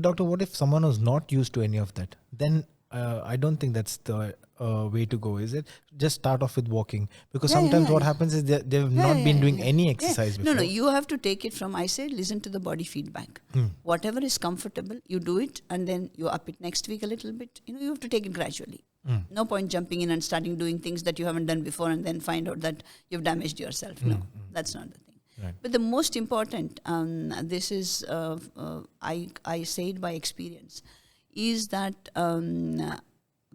But doctor, what if someone who's not used to any of that? Then I don't think that's the way to go, is it? Just start off with walking, because sometimes what happens is they've not been doing any exercise before. No, you have to take it from, I say, listen to the body feedback. Whatever is comfortable, you do it, and then you up it next week a little bit. You have to take it gradually. No point jumping in and starting doing things that you haven't done before and then find out that you've damaged yourself. No, that's not the thing. Right. But the most important, this is, I say it by experience, is that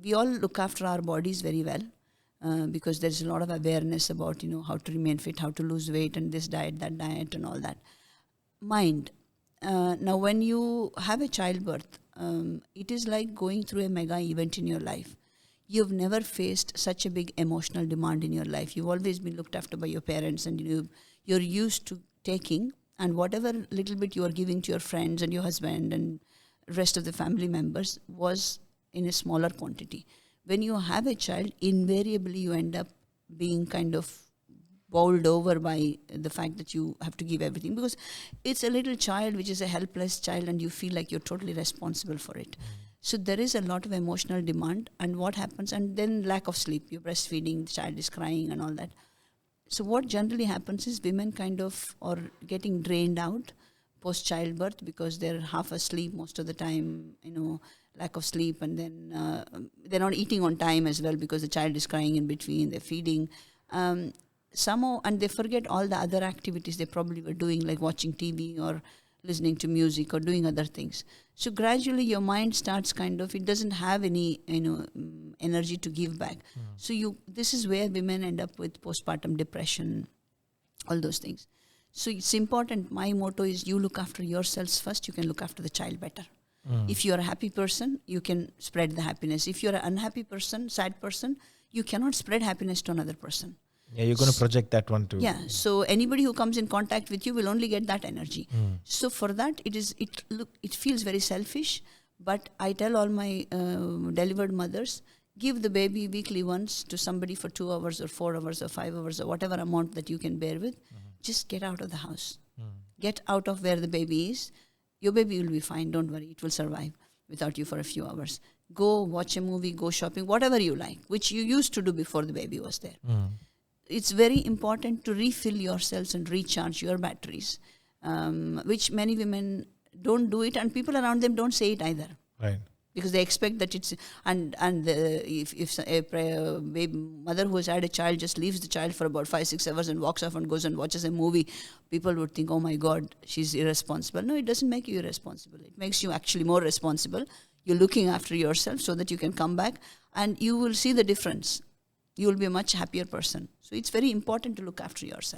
we all look after our bodies very well, because there's a lot of awareness about, how to remain fit, how to lose weight, and this diet, that diet, and all that. Mind. Now, when you have a childbirth, it is like going through a mega event in your life. You've never faced such a big emotional demand in your life. You've always been looked after by your parents, and you're used to taking, and whatever little bit you are giving to your friends and your husband and rest of the family members was in a smaller quantity. When you have a child, invariably you end up being kind of bowled over by the fact that you have to give everything, because it's a little child which is a helpless child, and you feel like you're totally responsible for it. So there is a lot of emotional demand, and what happens, and then lack of sleep. You're breastfeeding, the child is crying and all that. So what generally happens is women kind of are getting drained out post-childbirth, because they're half asleep most of the time, lack of sleep, and then they're not eating on time as well, because the child is crying in between, they're feeding. Somehow, and they forget all the other activities they probably were doing, like watching TV or listening to music or doing other things. So gradually your mind starts it doesn't have any, energy to give back. So this is where women end up with postpartum depression, all those things. So it's important. My motto is, you look after yourselves first, you can look after the child better. If you're a happy person, you can spread the happiness. If you're an unhappy person, sad person, you cannot spread happiness to another person. Yeah, you're going to project that one too. Yeah, so anybody who comes in contact with you will only get that energy. So for that, it feels very selfish, but I tell all my delivered mothers, give the baby weekly once to somebody for 2 hours or 4 hours or 5 hours or whatever amount that you can bear with. Just get out of the house. Get out of where the baby is. Your baby will be fine, don't worry, it will survive without you for a few hours. Go watch a movie, go shopping, whatever you like, which you used to do before the baby was there. It's very important to refill yourselves and recharge your batteries, which many women don't do it, and people around them don't say it either. Right. Because they expect that it's, if a baby mother who has had a child just leaves the child for about 5-6 hours and walks off and goes and watches a movie, people would think, oh my God, she's irresponsible. No, it doesn't make you irresponsible. It makes you actually more responsible. You're looking after yourself so that you can come back and you will see the difference. You will be a much happier person. So it's very important to look after yourself.